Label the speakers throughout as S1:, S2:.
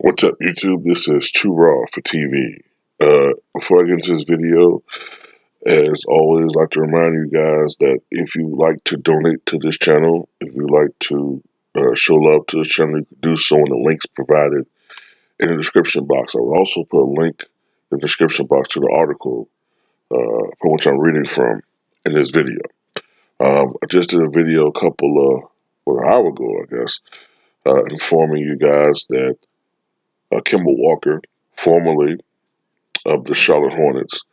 S1: What's up, YouTube? This is Too Raw for TV. Before I get into this video, as always, I'd like to remind you guys that if you like to donate to this channel, if you like to show love to this channel, you can do so in the links provided in the description box. I will also put a link in the description box to the article from which I'm reading from in this video. I just did a video an hour ago, I guess, informing you guys that Kemba Walker, formerly of the Charlotte Hornets,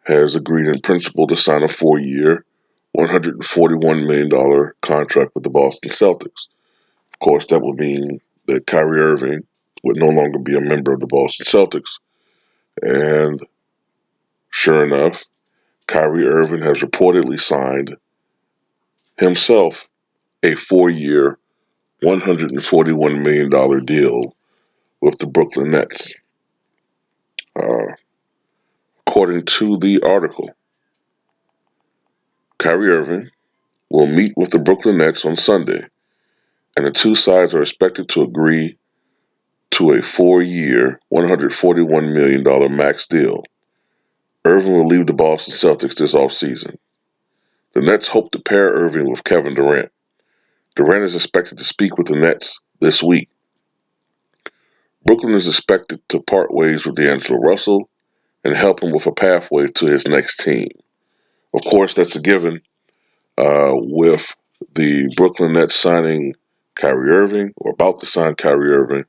S1: has agreed in principle to sign a 4-year, $141 million contract with the Boston Celtics. Of course, that would mean that Kyrie Irving would no longer be a member of the Boston Celtics. And sure enough, Kyrie Irving has reportedly signed himself a 4-year, $141 million deal with the Brooklyn Nets. Uh, According to the article, Kyrie Irving will meet with the Brooklyn Nets on Sunday, and the two sides are expected to agree to a 4-year, $141 million max deal. Irving will leave the Boston Celtics this offseason. The Nets hope to pair Irving with Kevin Durant. Durant is expected to speak with the Nets this week. Brooklyn is expected to part ways with D'Angelo Russell and help him with a pathway to his next team. Of course, that's a given with the Brooklyn Nets signing Kyrie Irving, or about to sign Kyrie Irving.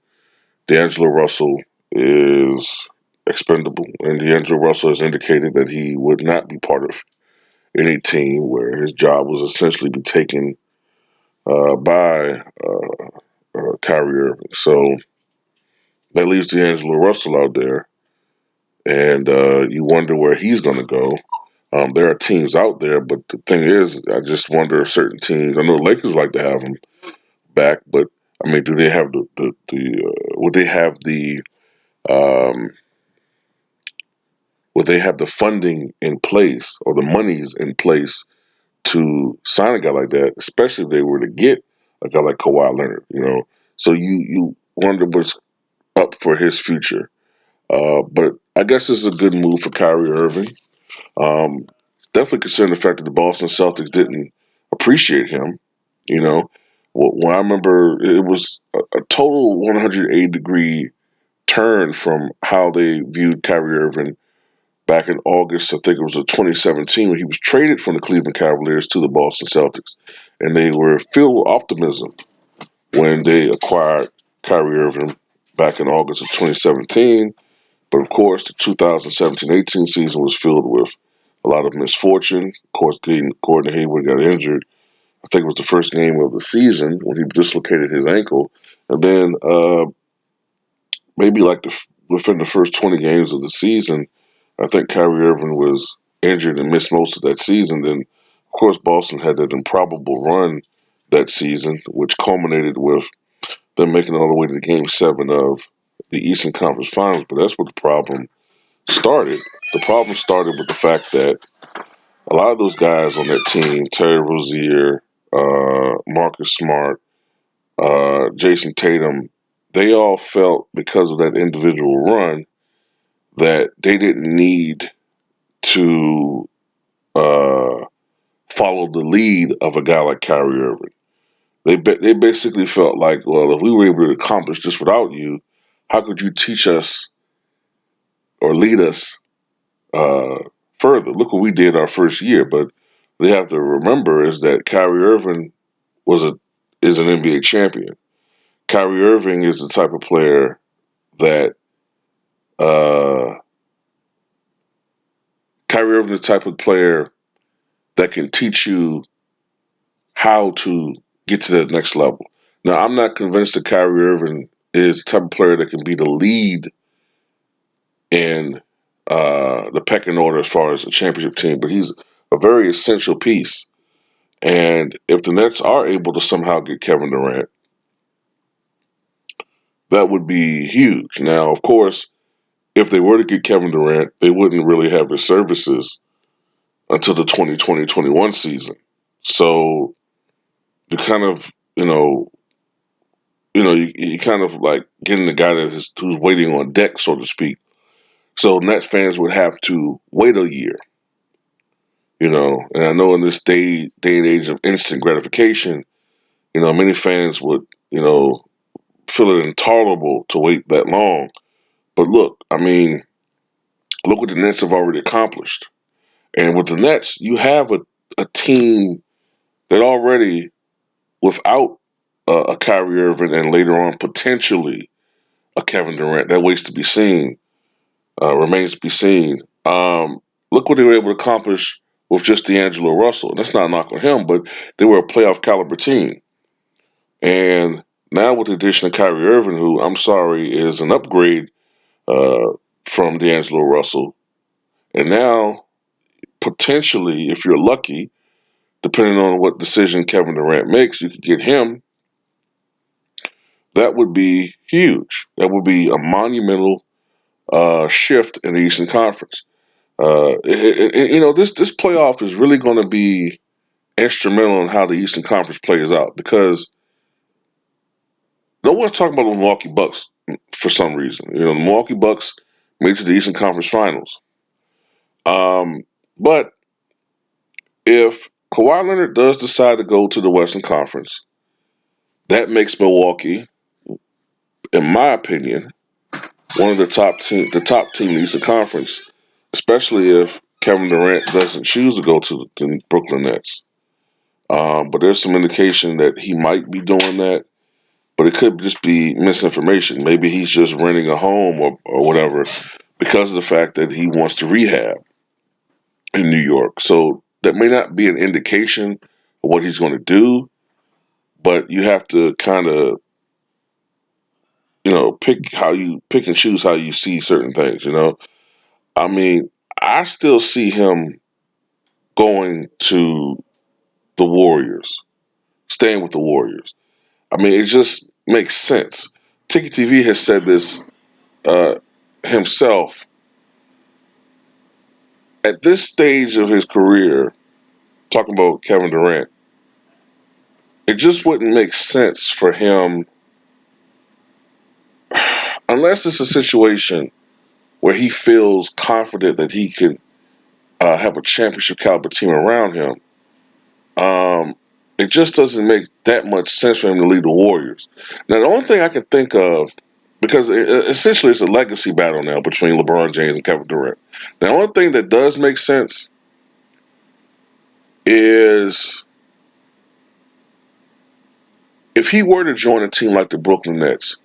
S1: D'Angelo Russell is expendable, and D'Angelo Russell has indicated that he would not be part of any team where his job was essentially be taken by Kyrie Irving. So that leaves D'Angelo Russell out there, and you wonder where he's going to go. There are teams out there, but the thing is, I just wonder if certain teams. I know the Lakers like to have him back, but I mean, do they have would they have the um, would they have the funding in place or the monies in place to sign a guy like that, especially if they were to get a guy like Kawhi Leonard, So you wonder what's up for his future. But I guess it's a good move for Kyrie Irving. Um, Definitely considering the fact that the Boston Celtics didn't appreciate him. You know, when I remember it was a total 180-degree turn from how they viewed Kyrie Irving back in August. I think it was of 2017 when he was traded from the Cleveland Cavaliers to the Boston Celtics, and they were filled with optimism when they acquired Kyrie Irving back in August of 2017. But of course, the 2017-18 season was filled with a lot of misfortune. Of course, Gordon Hayward got injured. I think it was the first game of the season when he dislocated his ankle, and then maybe within the first 20 games of the season, I think Kyrie Irving was injured and missed most of that season. Then, of course, Boston had that improbable run that season, which culminated with them making it all the way to Game 7 of the Eastern Conference Finals. But that's what the problem started. The problem started with the fact that a lot of those guys on that team, Terry Rozier, Marcus Smart, Jason Tatum, they all felt because of that individual run that they didn't need to follow the lead of a guy like Kyrie Irving. They basically felt like, well, if we were able to accomplish this without you, how could you teach us or lead us uh, further? Look what we did our first year. But they have to remember is that Kyrie Irving is an NBA champion. Kyrie Irving is the type of player that uh, Kyrie Irving is the type of player that can teach you how to get to that next level. Now, I'm not convinced that Kyrie Irving is the type of player that can be the lead in the pecking order as far as a championship team, but he's a very essential piece. And if the Nets are able to somehow get Kevin Durant, that would be huge. Now, of course, if they were to get Kevin Durant, they wouldn't really have his services until the 2020-21 season. So to kind of, you kind of like getting the guy who's waiting on deck, so to speak. So Nets fans would have to wait a year, and I know in this day and age of instant gratification, many fans would, feel it intolerable to wait that long. But look, I mean, look what the Nets have already accomplished. And with the Nets, you have a team that already, without a Kyrie Irving and later on potentially a Kevin Durant, that waits to be seen, remains to be seen. Look what they were able to accomplish with just D'Angelo Russell. That's not a knock on him, but they were a playoff caliber team. And now with the addition of Kyrie Irving, who I'm sorry is an upgrade uh, from D'Angelo Russell, and now potentially, if you're lucky, depending on what decision Kevin Durant makes, you could get him. That would be huge. That would be a monumental shift in the Eastern Conference. This playoff is really going to be instrumental in how the Eastern Conference plays out because no one's talking about the Milwaukee Bucks for some reason. The Milwaukee Bucks made it to the Eastern Conference Finals. But if Kawhi Leonard does decide to go to the Western Conference, that makes Milwaukee, in my opinion, one of the top team in the Eastern Conference, especially if Kevin Durant doesn't choose to go to the Brooklyn Nets. But there's some indication that he might be doing that, but it could just be misinformation. Maybe he's just renting a home or whatever because of the fact that he wants to rehab in New York. So that may not be an indication of what he's going to do, but you have to kind of pick and choose how you see certain things. I mean, I still see him going to the Warriors, staying with the Warriors. I mean, it just makes sense. Tiki TV has said this uh, himself. At this stage of his career, talking about Kevin Durant, it just wouldn't make sense for him unless it's a situation where he feels confident that he can have a championship caliber team around him. Um, it just doesn't make that much sense for him to lead the Warriors. Now, the only thing I can think of, because essentially it's a legacy battle now between LeBron James and Kevin Durant. The only thing that does make sense is if he were to join a team like the Brooklyn Nets,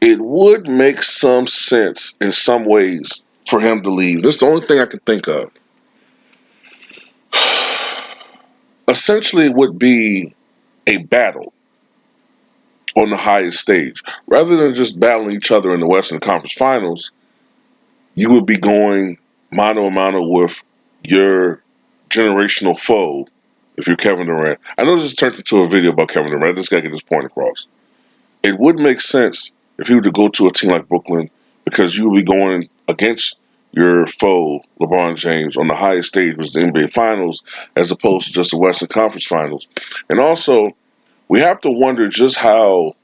S1: it would make some sense in some ways for him to leave. That's the only thing I can think of. Essentially, it would be a battle on the highest stage. Rather than just battling each other in the Western Conference Finals, you would be going mano a mano with your generational foe if you're Kevin Durant. I know this turned into a video about Kevin Durant. I just got to get this point across. It would make sense if he were to go to a team like Brooklyn because you would be going against your foe, LeBron James, on the highest stage, which is the NBA Finals, as opposed to just the Western Conference Finals. And also, we have to wonder just how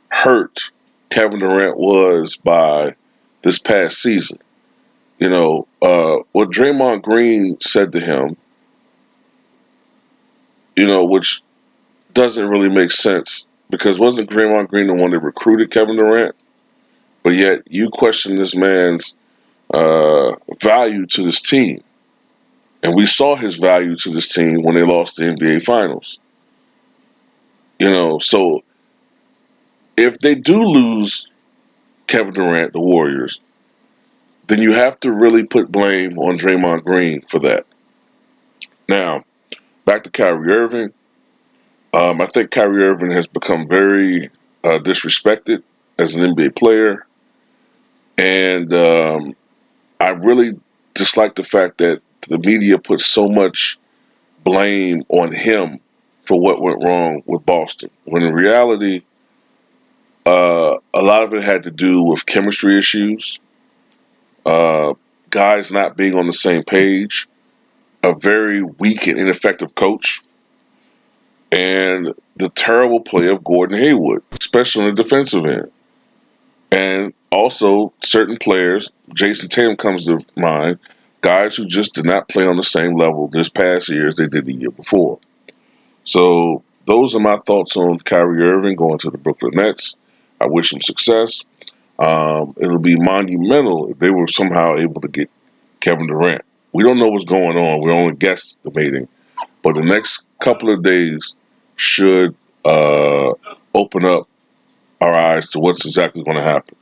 S1: hurt Kevin Durant was by this past season. What Draymond Green said to him, which doesn't really make sense because wasn't Draymond Green the one that recruited Kevin Durant? But yet you question this man's value to this team. And we saw his value to this team when they lost the NBA Finals. So if they do lose Kevin Durant, the Warriors, then you have to really put blame on Draymond Green for that. Now, back to Kyrie Irving. I think Kyrie Irving has become very disrespected as an NBA player. And I really dislike the fact that the media puts so much blame on him for what went wrong with Boston. When in reality, a lot of it had to do with chemistry issues, uh, guys not being on the same page, a very weak and ineffective coach, and the terrible play of Gordon Hayward, especially on the defensive end. And also, certain players, Jason Tatum comes to mind, guys who just did not play on the same level this past year as they did the year before. So, those are my thoughts on Kyrie Irving going to the Brooklyn Nets. I wish him success. It'll be monumental if they were somehow able to get Kevin Durant. We don't know what's going on. We're only guesstimating. But the next couple of days should open up our eyes to what's exactly going to happen.